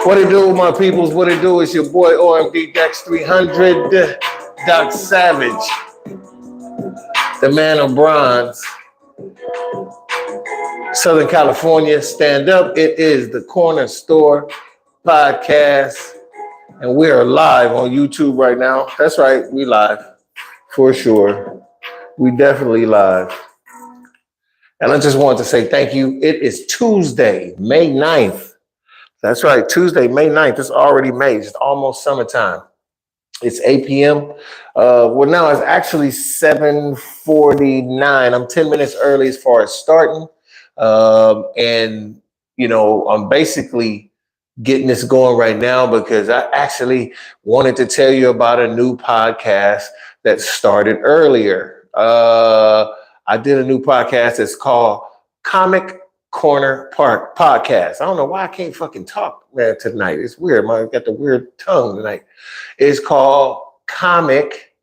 What it do, my peoples? What it do? It's your boy OMD-DEX300, Doc Savage, the man of bronze, Southern California. Stand up. It is the Corner Store Podcast, and we are live on YouTube right now. That's right, we live for sure. We definitely live. And I just wanted to say thank you. It is Tuesday, May 9th. That's right, Tuesday, May 9th. It's already May. It's almost summertime. It's 8 p.m. Well, now it's actually 7:49. I'm 10 minutes early as far as starting. And, you know, I'm basically getting this going right now because I actually wanted to tell you about a new podcast that started earlier. I did a new podcast that's called KORNER Podcast. I don't know why I can't fucking talk, man, tonight. It's weird. I got the weird tongue tonight. It's called Comic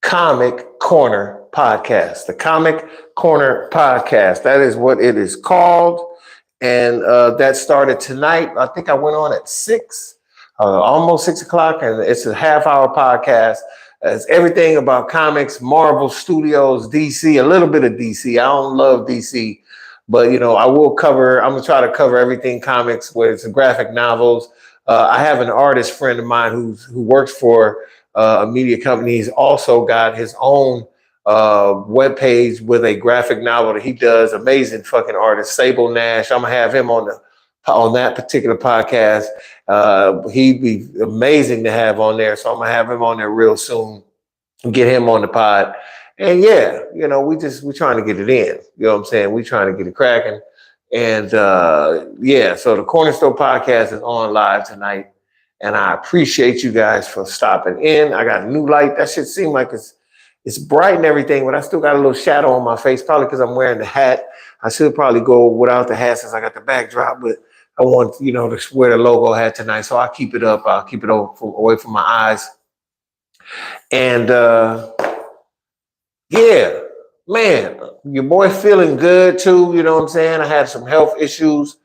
Corner Podcast. The Comic Corner Podcast. That is what it is called. And that started tonight. I think I went on at 6, almost 6 o'clock. And it's a half-hour podcast. It's everything about comics, Marvel Studios, DC, a little bit of DC. I don't love DC. But, you know, I'm going to try to cover everything comics, whether it's graphic novels. I have an artist friend of mine who works for a media company. He's also got his own webpage with a graphic novel that he does. Amazing fucking artist, Sable Nash. I'm going to have him on that particular podcast. He'd be amazing to have on there. So I'm going to have him on there real soon and get him on the pod. And yeah, you know, we're trying to get it in. You know what I'm saying? We're trying to get it cracking. And yeah, so the Corner Store Podcast is on live tonight. And I appreciate you guys for stopping in. I got a new light. That shit seemed like it's bright and everything, but I still got a little shadow on my face, probably because I'm wearing the hat. I should probably go without the hat since I got the backdrop, but I want, you know, to wear the logo hat tonight. So I'll keep it up. I'll keep it away from my eyes. And yeah, man, your boy feeling good too. You know what I'm saying? I had some health issues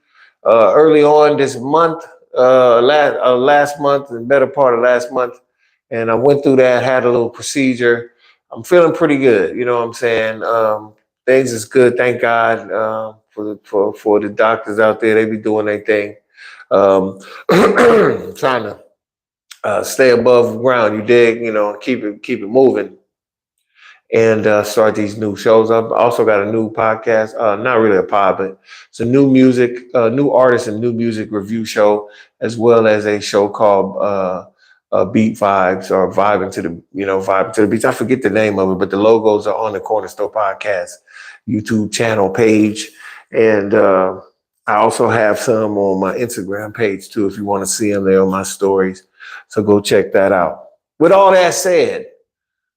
early on this month, last month, the better part of last month. And I went through that, had a little procedure. I'm feeling pretty good. You know what I'm saying? Things is good. Thank God for the doctors out there. They be doing their thing. Trying to stay above ground. You dig? You know, keep it moving. And start these new shows. I've also got a new podcast, not really a pod, but it's a new artist and new music review show, as well as a show called Beat Vibes or Vibing to the Beats. I forget the name of it, but the logos are on the Corner Store Podcast YouTube channel page. And I also have some on my Instagram page too, if you want to see them there on my stories. So go check that out. With all that said,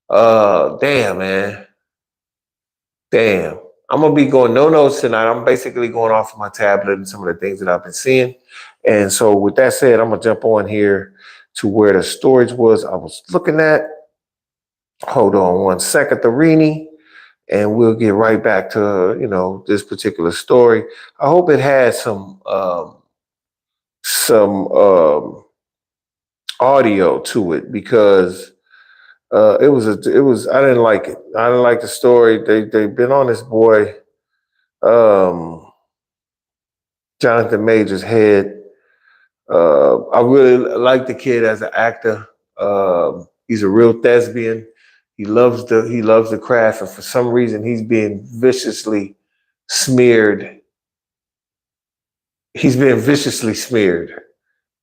damn, man. Damn. I'm going to be going no notes tonight. I'm basically going off of my tablet and some of the things that I've been seeing. And so with that said, I'm going to jump on here to where the storage was I was looking at. Hold on one second, Therini, and we'll get right back to, you know, this particular story. I hope it had some audio to it because it was I didn't like it. I didn't like the story. They've been on this boy, Jonathan Major's head. I really like the kid as an actor. He's a real thespian. He loves the craft, and for some reason he's being viciously smeared. He's being viciously smeared.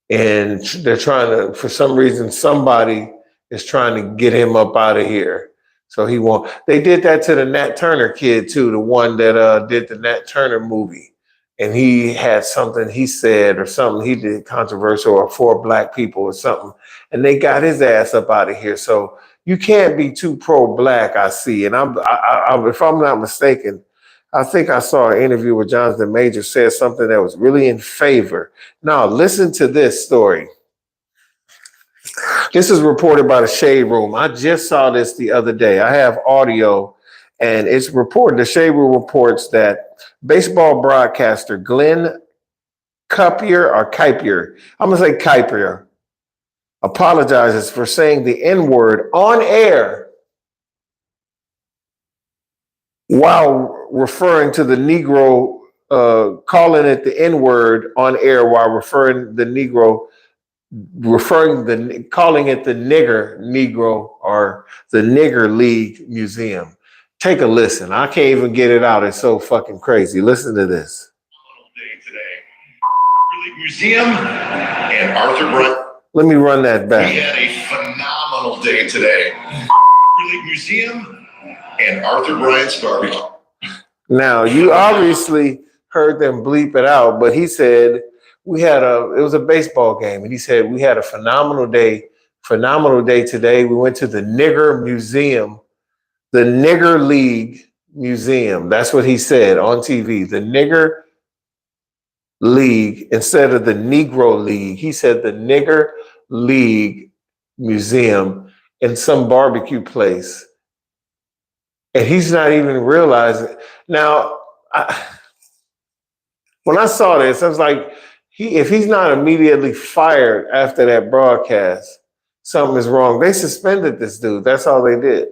And they're trying to, for some reason, somebody is trying to get him up out of here. So he won't. They did that to the Nat Turner kid too, the one that did the Nat Turner movie. And he had something he said or something he did controversial or for black people or something. And they got his ass up out of here. So you can't be too pro-black, I see. And if I'm not mistaken, I think I saw an interview with Jonathan Major said something that was really in favor. Now, listen to this story. This is reported by the Shade Room. I just saw this the other day. I have audio, and it's reported. The Shade Room reports that baseball broadcaster Glenn Kupier or Kuiper. I'm going to say Kuiper. Apologizes for saying the N-word on air while referring to the Negro, calling it the N-word on air while referring the Negro, calling it the Negro or the Nigger League Museum. Take a listen. I can't even get it out. It's so fucking crazy. Listen to this. League Museum and Arthur Bryant. Let me run that back. We had a phenomenal day today. League Museum and Arthur Bryant's barbecue. Now, you obviously heard them bleep it out, but he said it was a baseball game, and he said we had a phenomenal day today. We went to the Nigger Museum, the Nigger League Museum. That's what he said on TV, the Nigger League instead of the Negro League. He said the Nigger League Museum in some barbecue place. And he's not even realizing. Now, when I saw this, I was like, if he's not immediately fired after that broadcast, something is wrong. They suspended this dude. That's all they did.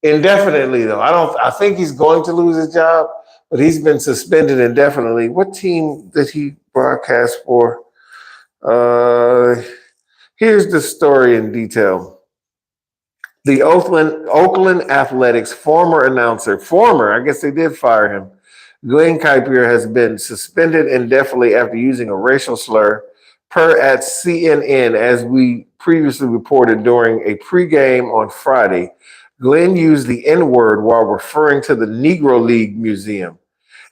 Indefinitely, though. I think he's going to lose his job, but he's been suspended indefinitely. What team did he broadcast for? Here's the story in detail. The Oakland Athletics former announcer, I guess they did fire him, Glenn Kuiper, has been suspended indefinitely after using a racial slur, per at CNN, as we previously reported during a pregame on Friday. Glenn used the N-word while referring to the Negro League Museum.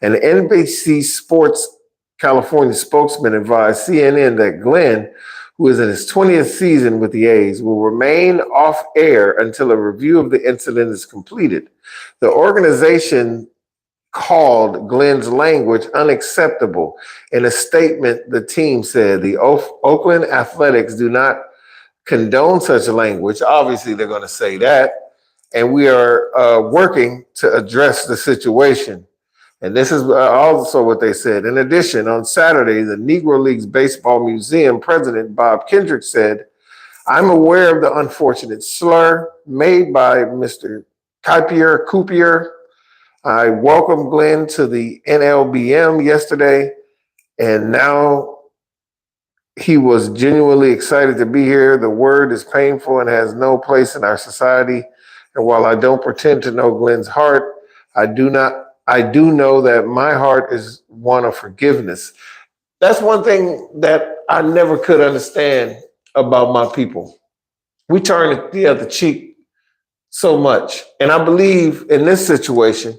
An NBC Sports California spokesman advised CNN that Glenn, who is in his 20th season with the A's, will remain off air until a review of the incident is completed. The organization called Glenn's language unacceptable. In a statement, the team said the Oakland Athletics do not condone such language. Obviously, they're going to say that. And we are working to address the situation. And this is also what they said. In addition, on Saturday, the Negro Leagues Baseball Museum president, Bob Kendrick, said, I'm aware of the unfortunate slur made by Mr. Kupier. I welcomed Glenn to the NLBM yesterday, and now he was genuinely excited to be here. The word is painful and has no place in our society. And while I don't pretend to know Glenn's heart, I do know that my heart is one of forgiveness. That's one thing that I never could understand about my people. We turn the other cheek so much. And I believe in this situation,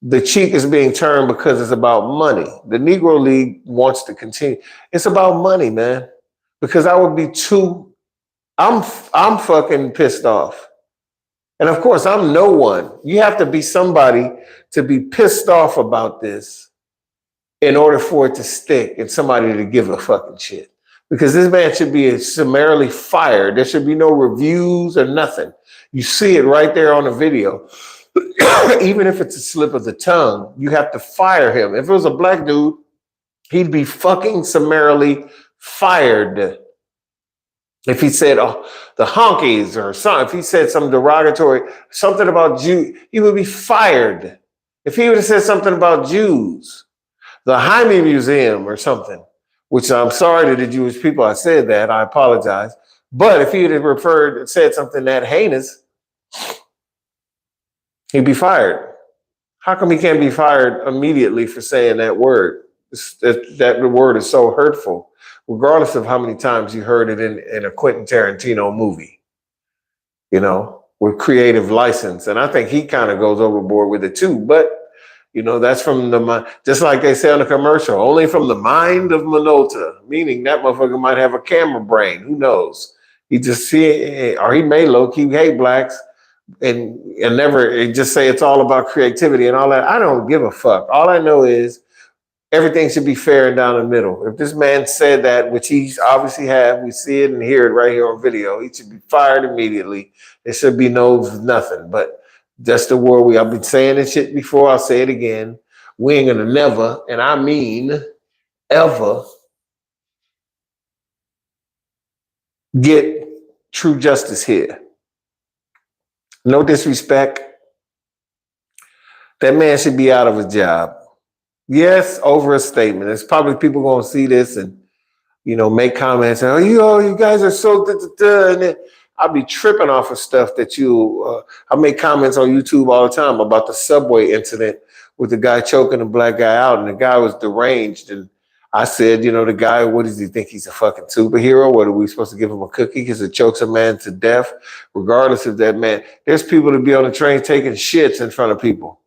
the cheek is being turned because it's about money. The Negro League wants to continue. It's about money, man. Because I would be I'm fucking pissed off. And of course, I'm no one. You have to be somebody to be pissed off about this in order for it to stick and somebody to give a fucking shit. Because this man should be summarily fired. There should be no reviews or nothing. You see it right there on the video. Even if it's a slip of the tongue, you have to fire him. If it was a black dude, he'd be fucking summarily fired. If he said, oh, the honkies or something, if he said some derogatory, something about Jews, he would be fired. If he would have said something about Jews, the Jaime Museum or something, which I'm sorry to the Jewish people I said that, I apologize. But if he had said something that heinous, he'd be fired. How come he can't be fired immediately for saying that word? That word is so hurtful, regardless of how many times you heard it in a Quentin Tarantino movie, with creative license. And I think he kind of goes overboard with it too. But, that's from the mind, just like they say on the commercial, only from the mind of Minolta, meaning that motherfucker might have a camera brain. Who knows? He may low-key hate blacks and just say it's all about creativity and all that. I don't give a fuck. All I know is everything should be fair and down the middle. If this man said that, which he's obviously we see it and hear it right here on video, he should be fired immediately. There should be nothing. But that's the world I've been saying this shit before. I'll say it again. We ain't gonna never, and I mean ever get true justice here. No disrespect. That man should be out of a job. Yes, over a statement. There's probably people going to see this and, make comments. And, you guys are so And then I'll be tripping off of stuff that I make comments on YouTube all the time about the subway incident with the guy choking the black guy out. And the guy was deranged. And I said, the guy, what does he think? He's a fucking superhero? What, are we supposed to give him a cookie because it chokes a man to death? Regardless of that man. There's people that be on the train taking shits in front of people.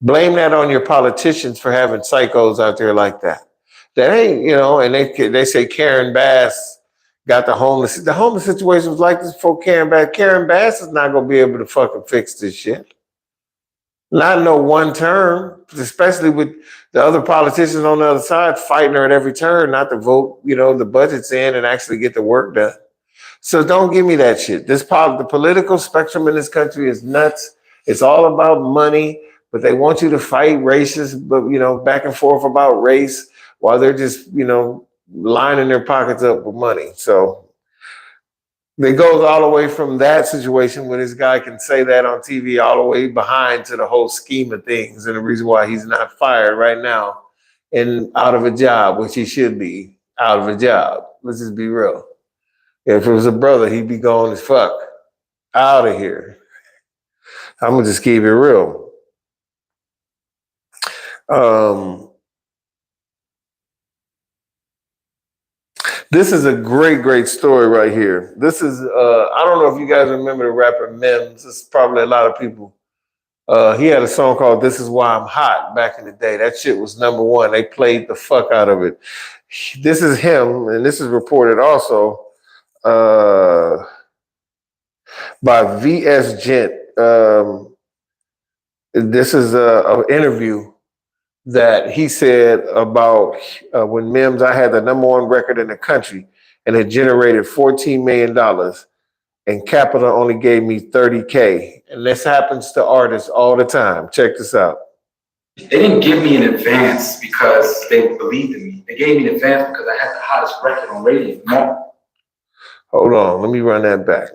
Blame that on your politicians for having psychos out there like that. That ain't, and they say Karen Bass got the homeless. The homeless situation was like this before Karen Bass. Karen Bass is not going to be able to fucking fix this shit. Not in no one term, especially with the other politicians on the other side fighting her at every turn not to vote, the budgets in and actually get the work done. So don't give me that shit. The political spectrum in this country is nuts. It's all about money, but they want you to fight racists, but back and forth about race while they're just, lining their pockets up with money. So it goes all the way from that situation where this guy can say that on TV all the way behind to the whole scheme of things and the reason why he's not fired right now and out of a job, which he should be out of a job. Let's just be real. If it was a brother, he'd be gone as fuck. Out of here. I'm going to just keep it real. This is a great, great story right here. This is, I don't know if you guys remember the rapper Mims. This is probably a lot of people. He had a song called This Is Why I'm Hot back in the day. That shit was #1. They played the fuck out of it. This is him, and this is reported also by VS Gent. This is an interview that he said about when Mims, I had the #1 record in the country and it generated $14 million and Capitol only gave me $30K. And this happens to artists all the time. Check this out. They didn't give me an advance because they believed in me. They gave me an advance because I had the hottest record on radio. Hold on, let me run that back.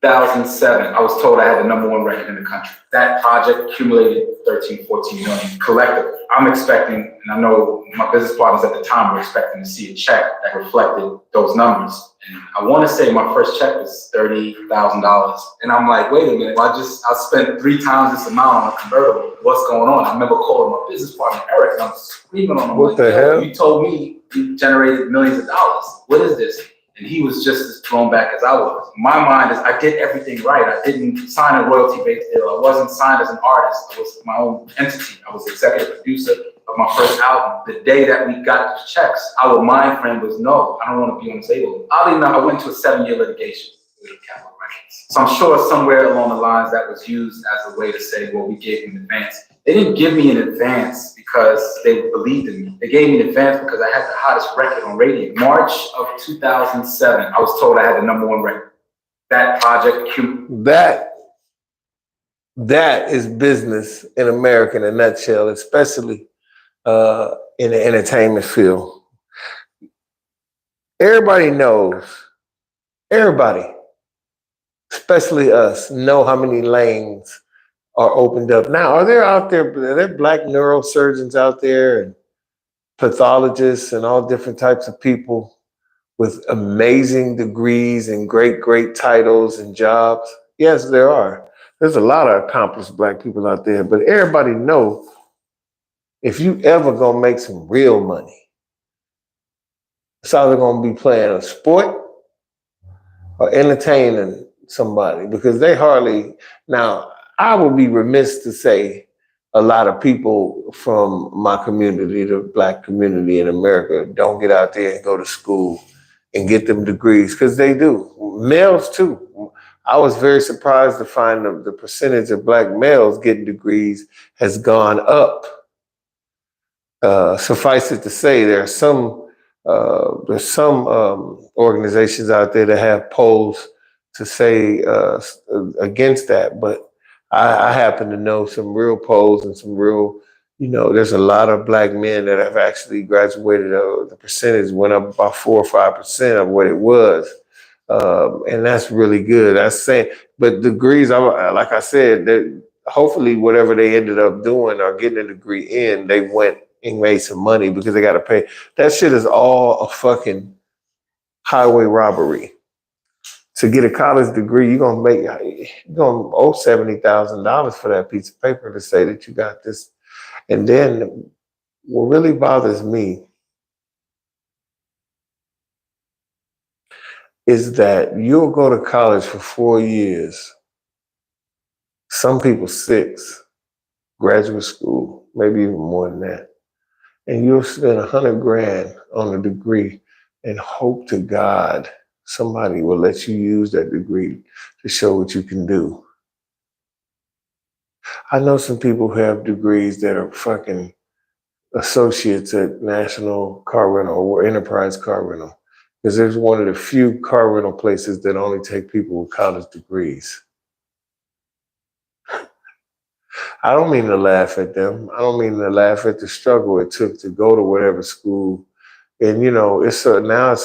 2007, I was told I had the #1 record in the country. That project accumulated 13, 14 million collectively. I'm expecting, and I know my business partners at the time were expecting to see a check that reflected those numbers. And I want to say my first check was $30,000. And I'm like, wait a minute, I spent 3 times this amount on a convertible. What's going on? I remember calling my business partner, Eric, and I'm screaming on him. What the hell? You told me you generated millions of dollars. What is this? And he was just as thrown back as I was. My mind is, I did everything right. I didn't sign a royalty-based deal. I wasn't signed as an artist. I was my own entity. I was executive producer of my first album. The day that we got the checks, our mind frame was, no, I don't want to be on the table. Oddly enough, I went to a 7-year litigation with Capitol Records. So I'm sure somewhere along the lines that was used as a way to say, well, we gave him an advance. They didn't give me an advance because they believed in me. They gave me an advance because I had the hottest record on radio. March of 2007, I was told I had the #1 record. That project. That is business in America in a nutshell, especially in the entertainment field. Everybody knows, especially us, know how many lanes are opened up. Now, are there black neurosurgeons out there and pathologists and all different types of people with amazing degrees and great, great titles and jobs? Yes, there are. There's a lot of accomplished black people out there, but everybody know if you ever gonna make some real money, it's either gonna be playing a sport or entertaining somebody, because they hardly, now, I would be remiss to say a lot of people from my community, the black community in America, don't get out there and go to school and get them degrees, because they do. Males too. I was very surprised to find the percentage of black males getting degrees has gone up. Suffice it to say, there's some organizations out there that have polls to say against that, but I happen to know some real polls and some real, there's a lot of black men that have actually graduated. The percentage went up about 4 or 5% of what it was. And that's really good. That's saying, but degrees, like I said, that hopefully whatever they ended up doing or getting a degree in, they went and made some money because they got to pay. That shit is all a fucking highway robbery. To get a college degree, you're gonna owe $70,000 for that piece of paper to say that you got this. And then what really bothers me is that you'll go to college for 4 years, some people 6, graduate school, maybe even more than that. And you'll spend 100 grand on a degree and hope to God somebody will let you use that degree to show what you can do. I know some people who have degrees that are fucking associates at National Car Rental or Enterprise Car Rental, because there's one of the few car rental places that only take people with college degrees. I don't mean to laugh at them. I don't mean to laugh at the struggle it took to go to whatever school. And now it's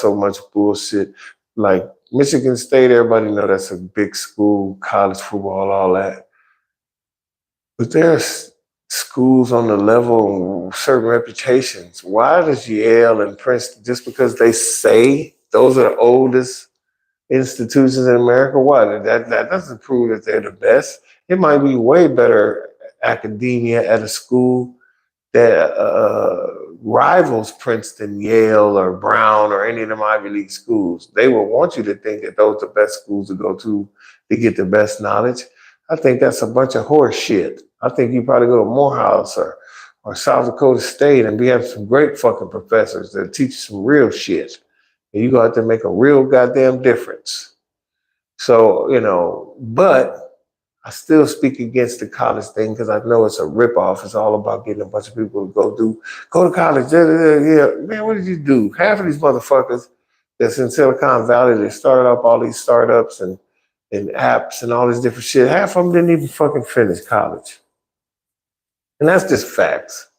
so much bullshit. Like Michigan State, everybody know that's a big school, college football, all that. But there's schools on the level, certain reputations. Why does Yale and Princeton, just because they say those are the oldest institutions in America, why? That doesn't prove that they're the best. It might be way better academia at a school that rivals Princeton, Yale, or Brown, or any of them Ivy League schools. They will want you to think that those are the best schools to go to get the best knowledge. I think that's a bunch of horse shit. I think you probably go to Morehouse or South Dakota State and we have some great fucking professors that teach you some real shit. And you go out there and make a real goddamn difference. So, but I still speak against the college thing because I know it's a ripoff. It's all about getting a bunch of people to go to college. Yeah, man, what did you do? Half of these motherfuckers that's in Silicon Valley, they started up all these startups and apps and all this different shit. Half of them didn't even fucking finish college. And that's just facts.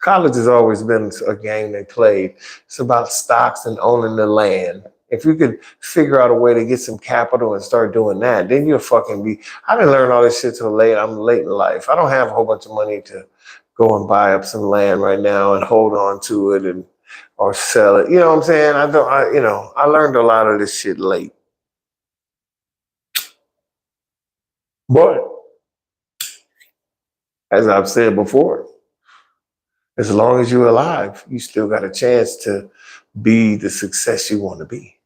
College has always been a game they played. It's about stocks and owning the land. If you could figure out a way to get some capital and start doing that, then you'll fucking be. I didn't learn all this shit till late. I'm late in life. I don't have a whole bunch of money to go and buy up some land right now and hold on to it or sell it. You know what I'm saying? I learned a lot of this shit late. But as I've said before, as long as you're alive, you still got a chance to be the success you want to be.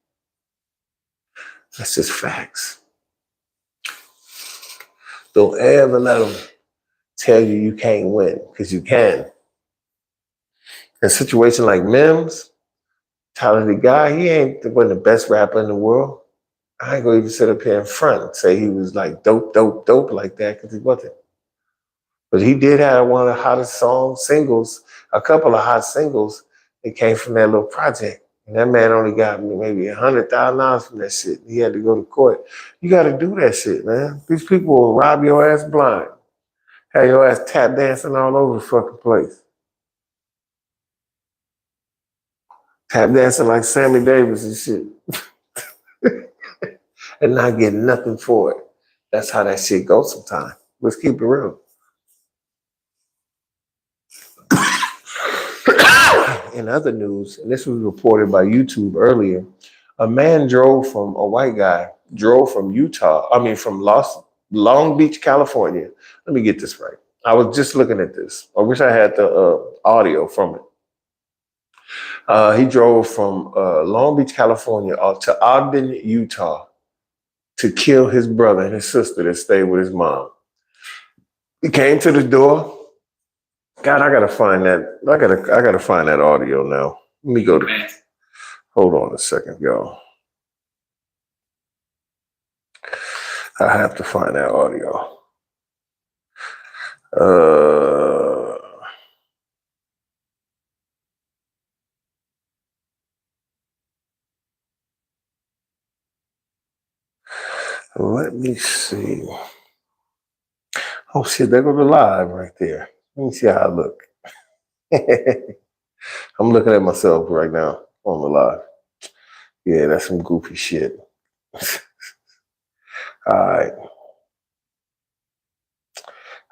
That's just facts. Don't ever let them tell you can't win, because you can. In a situation like Mims, talented guy, he wasn't the best rapper in the world. I ain't gonna even sit up here in front and say he was like dope like that, because he wasn't. But he did have one of the hottest singles, a couple of hot singles that came from that little project. And that man only got maybe $100,000 from that shit. He had to go to court. You got to do that shit, man. These people will rob your ass blind. Have your ass tap dancing all over the fucking place. Tap dancing like Sammy Davis and shit. And not getting nothing for it. That's how that shit goes sometimes. Let's keep it real. In other news, and this was reported by YouTube earlier, a white guy drove from Long Beach, California. Let me get this right. I was just looking at this. I wish I had the audio from it. He drove from Long Beach, California to Ogden, Utah to kill his brother and his sister that stayed with his mom. He came to the door. God, I gotta find that. I gotta find that audio now. Let me go to. Hold on a second, y'all. I have to find that audio. Let me see. Oh shit, there goes the live right there. Let me see how I look. I'm looking at myself right now on the live. Yeah, that's some goofy shit. All right.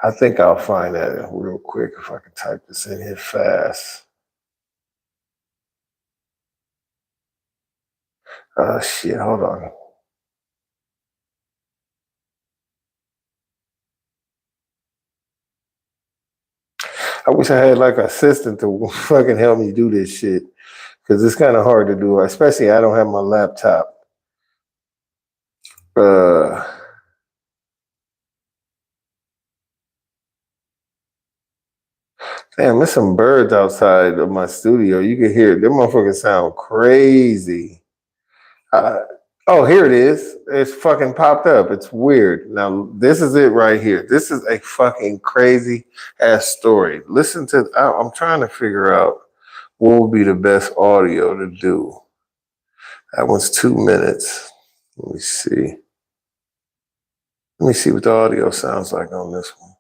I think I'll find that real quick if I can type this in here fast. Shit, hold on. I wish I had like an assistant to fucking help me do this shit. Because it's kind of hard to do, especially I don't have my laptop. Damn, there's some birds outside of my studio. You can hear it. Them motherfuckers sound crazy. Oh, here it is. It's fucking popped up. It's weird. Now, this is it right here. This is a fucking crazy ass story. Listen to, I'm trying to figure out what would be the best audio to do. That one's 2 minutes. Let me see. Let me see what the audio sounds like on this one.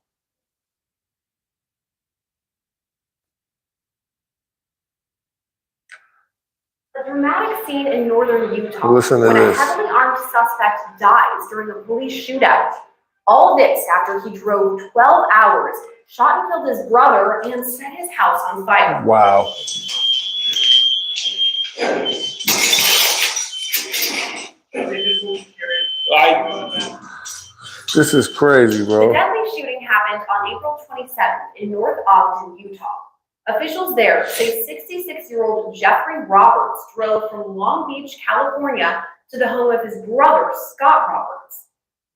A dramatic scene in northern Utah Listen to when this. a heavily armed suspect dies during a police shootout. All this after he drove 12 hours, shot and killed his brother, and set his house on fire. Wow. This is crazy, The bro. deadly shooting happened on April 27th in North Ogden, Utah. Officials there say 66-year-old Jeffrey Roberts drove from Long Beach, California to the home of his brother, Scott Roberts.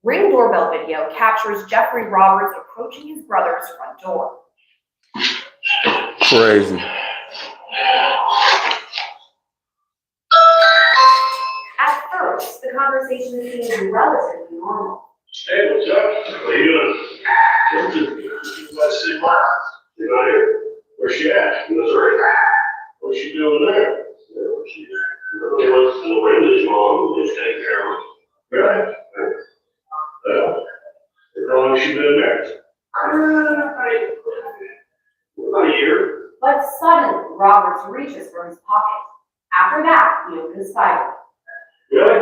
Ring doorbell video captures Jeffrey Roberts approaching his brother's front door. Crazy. At first, the conversation seemed relatively normal. Hey, what's up? What are you doing? Let's see what. You know here? Where's she at? Missouri. What's she doing there? She wants to bring this mom and just take care of her. Right? How long has she been there? About a year. But suddenly, Roberts reaches for his pocket. After that, he opens fire. Really?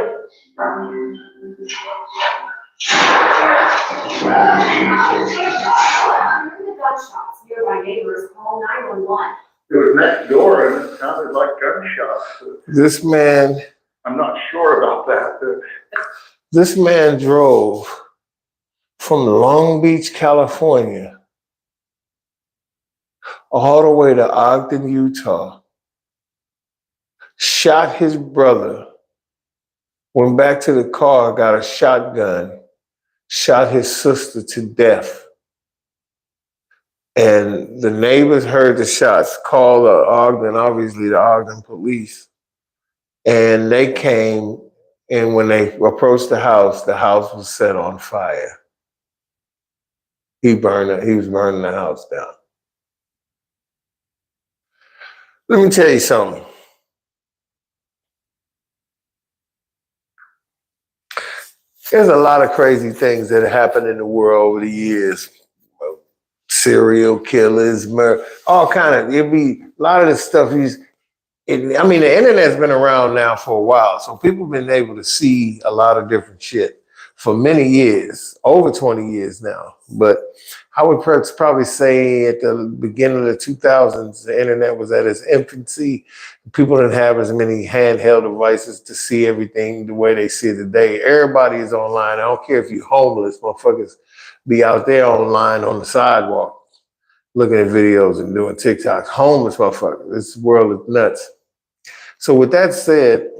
Hearing the gunshots, nearby neighbors call 911. It was next door and it sounded like gunshots. This man, I'm not sure about that. this man drove from Long Beach, California, all the way to Ogden, Utah, shot his brother, went back to the car, got a shotgun, shot his sister to death. And the neighbors heard the shots, called Ogden, obviously the Ogden police. And they came, and when they approached the house was set on fire. He was burning the house down. Let me tell you something. There's a lot of crazy things that have happened in the world over the years. Serial killers, all kind of, it'd be a lot of this stuff. The internet's been around now for a while, so people have been able to see a lot of different shit for many years, over 20 years now. But I would probably say at the beginning of the 2000s, the internet was at its infancy. People didn't have as many handheld devices to see everything the way they see it today. Everybody is online. I don't care if you're homeless, motherfuckers be out there online on the sidewalk looking at videos and doing TikToks. Homeless motherfuckers. This world is nuts. So with that said,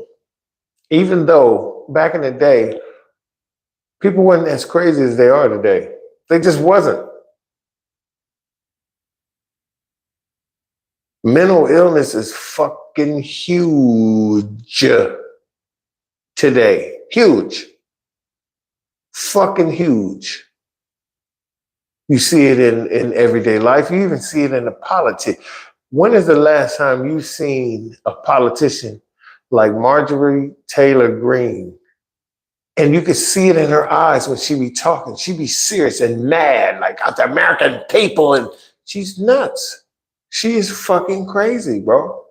even though back in the day, people weren't as crazy as they are today. They just wasn't. Mental illness is fucking huge today. Huge. Fucking huge. You see it in everyday life. You even see it in the politics. When is the last time you've seen a politician like Marjorie Taylor Greene? And you could see it in her eyes when she be talking. She be serious and mad, like the American people. And She's nuts. She is fucking crazy, bro.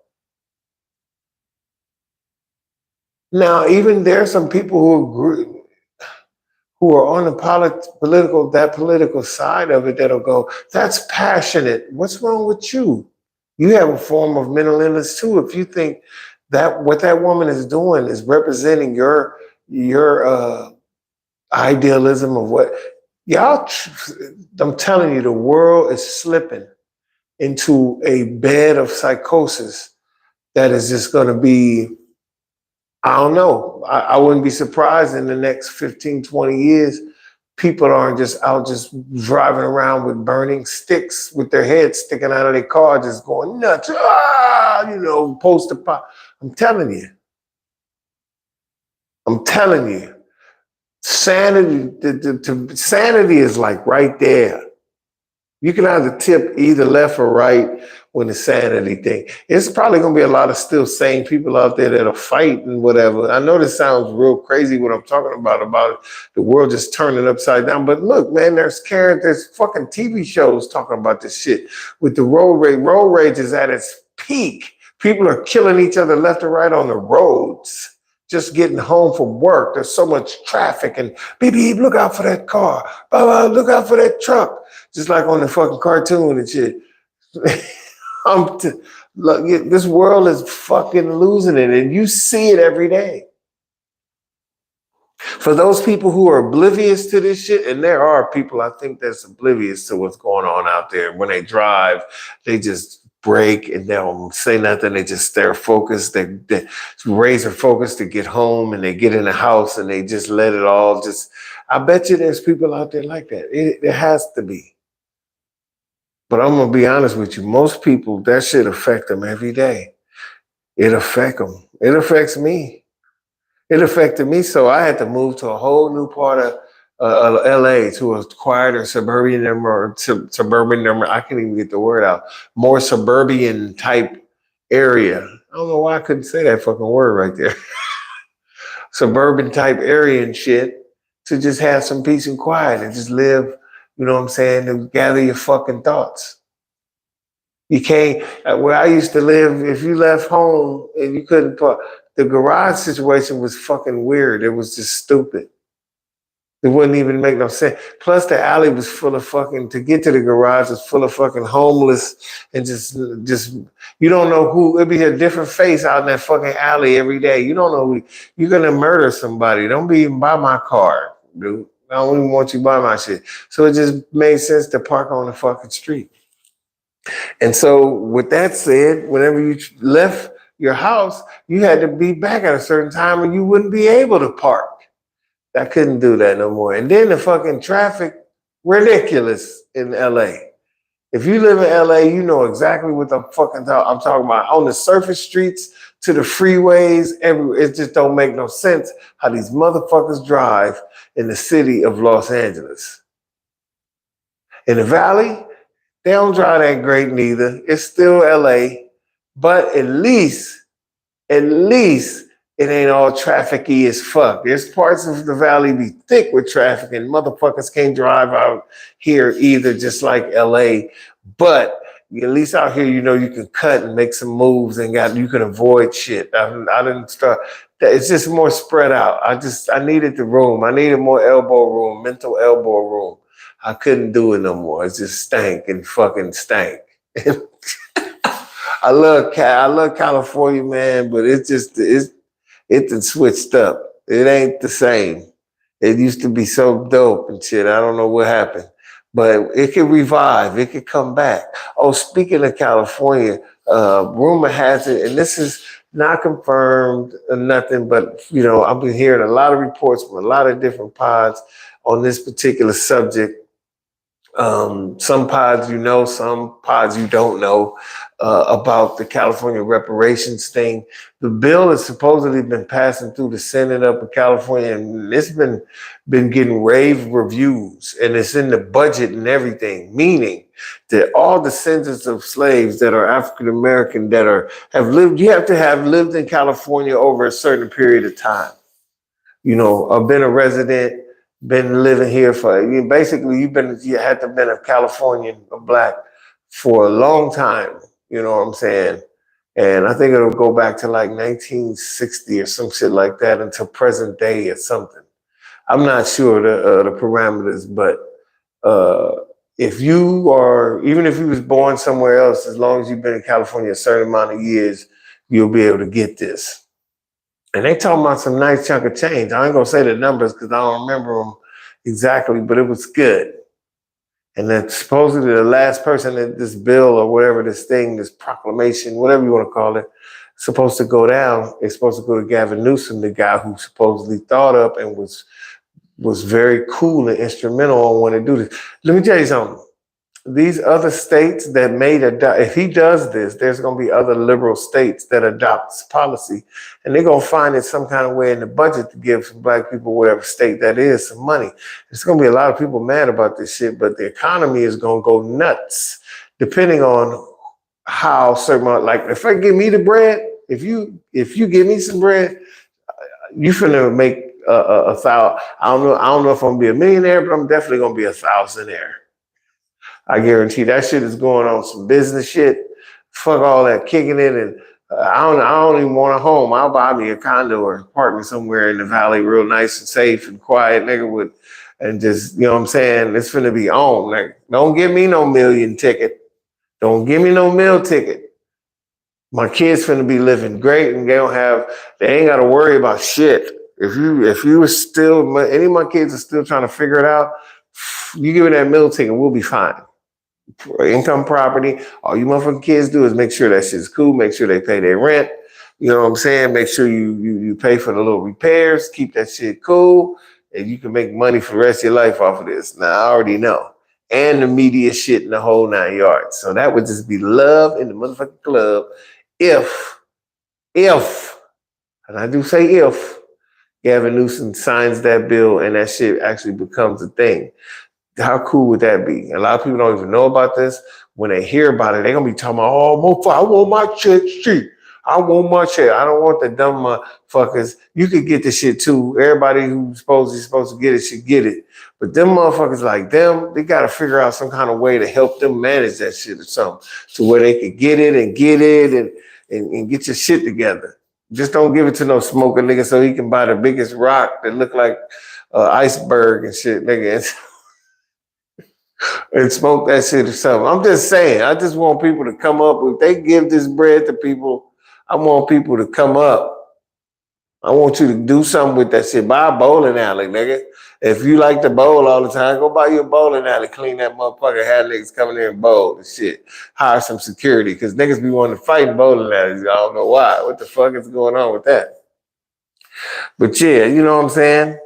Now, even there are some people who agree, who are on the political side of it that'll go, that's passionate. What's wrong with you? You have a form of mental illness too. If you think that what that woman is doing is representing your idealism of what y'all, I'm telling you, the world is slipping into a bed of psychosis that is just going to be, I don't know. I wouldn't be surprised in the next 15, 20 years, people aren't just out just driving around with burning sticks with their heads sticking out of their car, just going nuts. Poster pop. I'm telling you, sanity, sanity is like right there. You can either tip either left or right when the sanity thing. It's probably going to be a lot of still sane people out there that'll fight and whatever. I know this sounds real crazy what I'm talking about the world just turning upside down. But look, man, there's fucking TV shows talking about this shit with the road rage. Road rage is at its peak. People are killing each other left and right on the roads. Just getting home from work. There's so much traffic and beep, beep, look out for that car. Blah, blah, look out for that truck. Just like on the fucking cartoon and shit. Look, this world is fucking losing it, and you see it every day. For those people who are oblivious to this shit, and there are people I think that's oblivious to what's going on out there. When they drive, they just break and they don't say nothing. They just stay focused. They raise their focus to get home, and they get in the house and they just let it all just. I bet you there's people out there like that. It has to be. But I'm going to be honest with you. Most people, that shit affect them every day. It affects them. It affects me. It affected me. So I had to move to a whole new part of LA, to a quieter suburban, I can't even get the word out. More suburban type area. I don't know why I couldn't say that fucking word right there. Suburban type area and shit, to just have some peace and quiet and just live. You know what I'm saying? To gather your fucking thoughts. You can't, where I used to live, if you left home and you couldn't park, the garage situation was fucking weird. It was just stupid. It wouldn't even make no sense. Plus the alley was full of fucking, to get to the garage was full of fucking homeless and just, you don't know who, it'd be a different face out in that fucking alley every day. You don't know who, you're gonna murder somebody. Don't be even by my car, dude. I don't even want you by my shit. So it just made sense to park on the fucking street. And so with that said, whenever you left your house, you had to be back at a certain time or you wouldn't be able to park. I couldn't do that no more. And then the fucking traffic, ridiculous in LA. If you live in LA, you know exactly what I'm talking about. On the surface streets to the freeways, everywhere. It just don't make no sense how these motherfuckers drive in the city of Los Angeles. In the Valley, they don't drive that great neither. It's still LA, but at least it ain't all trafficy as fuck. There's parts of the Valley be thick with traffic and motherfuckers can't drive out here either, just like LA. But at least out here, you know, you can cut and make some moves and you can avoid shit. I didn't start. It's just more spread out. I needed the room. I needed more elbow room, mental elbow room. I couldn't do it no more. It just stank and fucking stank. I love California, man, but it done switched up. It ain't the same. It used to be so dope and shit. I don't know what happened, but it could revive. It could come back. Oh, speaking of California, rumor has it, and this is not confirmed or nothing, but you know, I've been hearing a lot of reports from a lot of different pods on this particular subject. Some pods you know, some pods you don't know about the California reparations thing. The bill has supposedly been passing through the Senate up in California, and it's been getting rave reviews, and it's in the budget and everything, meaning that all descendants of slaves that are African American you have to have lived in California over a certain period of time. You know, I've been a resident, been living here for, basically you had to have been a Californian, a black, for a long time. You know what I'm saying? And I think it'll go back to like 1960 or some shit like that until present day or something. I'm not sure the parameters, but if you are, even if you was born somewhere else, as long as you've been in California a certain amount of years, you'll be able to get this. And they talking about some nice chunk of change. I ain't gonna say the numbers because I don't remember them exactly, but it was good. And then supposedly the last person that this bill or whatever this thing, this proclamation, whatever you want to call it, supposed to go down, it's supposed to go to Gavin Newsom, the guy who supposedly thought up and was very cool and instrumental on when to do this. Let me tell you something. These other states that if he does this, there's going to be other liberal states that adopt this policy, and they're going to find it some kind of way in the budget to give some black people, whatever state that is, some money. There's going to be a lot of people mad about this shit, but the economy is going to go nuts depending on how certain, like if I give me the bread, if you give me some bread, you finna make a thousand. I don't know if I'm gonna be a millionaire, but I'm definitely gonna be a thousandaire. I guarantee that shit is going on some business shit. Fuck all that kicking it, and I don't even want a home. I'll buy me a condo or apartment somewhere in the valley, real nice and safe and quiet, nigga. And just, you know what I'm saying? It's finna be on. Like, don't give me no million ticket. Don't give me no meal ticket. My kids finna be living great, and they ain't gotta worry about shit. If you were still, any of my kids are still trying to figure it out, you give me that meal ticket, we'll be fine. Income property, all you motherfucking kids do is make sure that shit's cool, make sure they pay their rent, you know what I'm saying? Make sure you pay for the little repairs, keep that shit cool, and you can make money for the rest of your life off of this. Now, I already know. And the media shit in the whole 9 yards. So that would just be love in the motherfucking club if, and I do say if, Gavin Newsom signs that bill and that shit actually becomes a thing. How cool would that be? A lot of people don't even know about this. When they hear about it, they're going to be talking about, oh, motherfucker, I want my check sheet. I want my check. I don't want the dumb motherfuckers. You could get the shit too. Everybody who's supposed to get it should get it. But them motherfuckers like them, they got to figure out some kind of way to help them manage that shit or something to where they could get it and get your shit together. Just don't give it to no smoker nigga so he can buy the biggest rock that look like iceberg and shit, nigga. And smoke that shit or something. I'm just saying, I just want people to come up. If they give this bread to people, I want people to come up. I want you to do something with that shit. Buy a bowling alley, nigga. If you like to bowl all the time, go buy you a bowling alley. Clean that motherfucker. Have niggas coming there and bowl and shit. Hire some security because niggas be wanting to fight in bowling alleys. I don't know why. What the fuck is going on with that? But yeah, you know what I'm saying?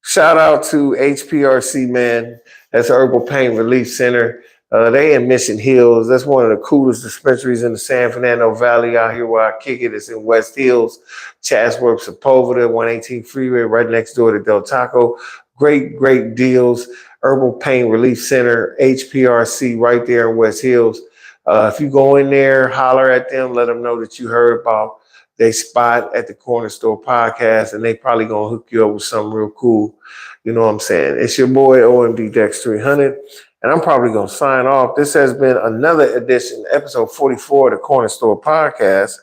Shout out to HPRC, man. That's Herbal Pain Relief Center. They in Mission Hills. That's one of the coolest dispensaries in the San Fernando Valley out here where I kick it. It's in West Hills, Chatsworth, Sepulveda, 118 Freeway, right next door to Del Taco. Great deals. Herbal Pain Relief Center, HPRC, right there in West Hills. If you go in there, holler at them, let them know that you heard about they spot at the Corner Store Podcast, and they probably gonna hook you up with something real cool. You know what I'm saying? It's your boy OMD-DEX300, and I'm probably gonna sign off. This has been another edition, episode 44 of the Corner Store Podcast,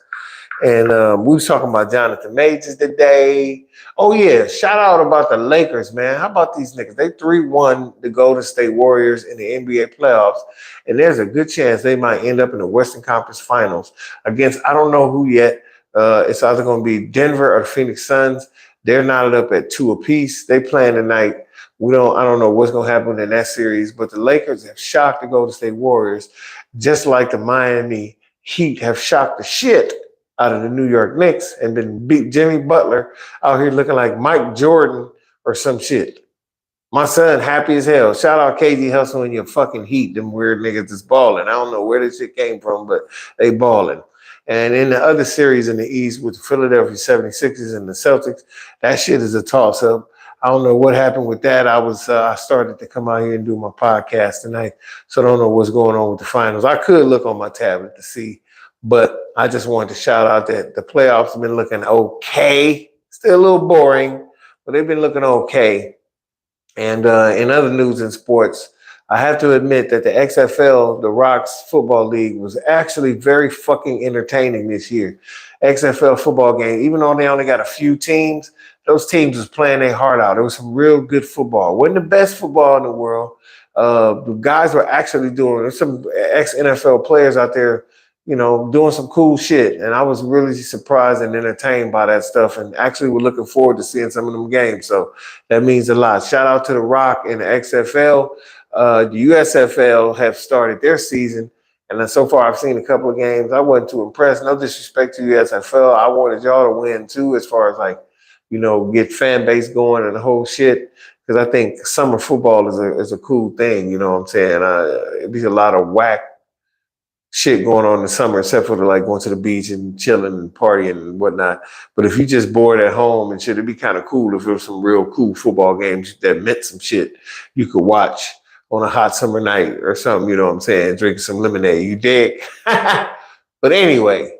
and we was talking about Jonathan Majors today. Oh yeah, shout out about the Lakers, man. How about these niggas? They 3-1 the Golden State Warriors in the NBA playoffs, and there's a good chance they might end up in the Western Conference Finals against I don't know who yet. It's either going to be Denver or the Phoenix Suns. They're knotted up at 2 apiece. They playing tonight. I don't know what's going to happen in that series, but the Lakers have shocked the Golden State Warriors, just like the Miami Heat have shocked the shit out of the New York Knicks and been beat Jimmy Butler out here looking like Mike Jordan or some shit. My son happy as hell. Shout out KG Hustle and your fucking Heat. Them weird niggas is balling. I don't know where this shit came from, but they balling. And in the other series in the East with the Philadelphia 76ers and the Celtics, that shit is a toss-up. I don't know what happened with that. I started to come out here and do my podcast tonight, so I don't know what's going on with the finals. I could look on my tablet to see, but I just wanted to shout out that the playoffs have been looking okay. Still a little boring, but they've been looking okay. And in other news and sports, I have to admit that the XFL, the Rocks Football League, was actually very fucking entertaining this year. XFL football game, even though they only got a few teams, those teams was playing their heart out. It was some real good football. It wasn't the best football in the world. The guys were actually doing, there's some ex-NFL players out there, you know, doing some cool shit. And I was really surprised and entertained by that stuff, and actually we're looking forward to seeing some of them games. So that means a lot. Shout out to the Rock and the XFL. The USFL have started their season, and then so far I've seen a couple of games. I wasn't too impressed. No disrespect to USFL. I wanted y'all to win too, as far as like, you know, get fan base going and the whole shit. Because I think summer football is a cool thing. You know what I'm saying? There's a lot of whack shit going on in the summer, except for like going to the beach and chilling and partying and whatnot. But if you just bored at home and shit, it'd be kind of cool if there was some real cool football games that meant some shit you could watch on a hot summer night or something, you know what I'm saying? Drinking some lemonade, you dig? But anyway,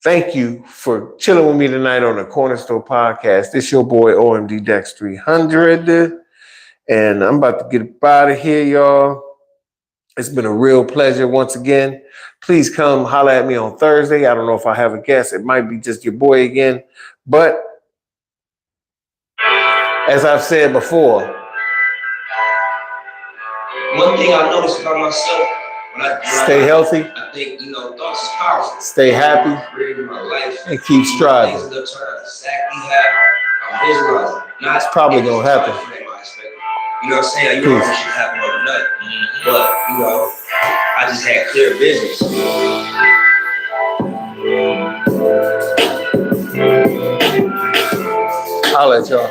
thank you for chilling with me tonight on the Corner Store Podcast. This your boy OMD-DEX300, and I'm about to get up out of here, y'all. It's been a real pleasure once again. Please come holler at me on Thursday. I don't know if I have a guest. It might be just your boy again. But as I've said before, one thing I noticed about myself, stay healthy, I think, you know, thoughts is powerful. stay happy, My career, my life, and keep striving. things that I'm trying to exactly have, I'm visualizing. It's probably gonna happen. You know what I'm saying? You know, I should happen overnight. But, you know, I just had clear visions. I'll let y'all.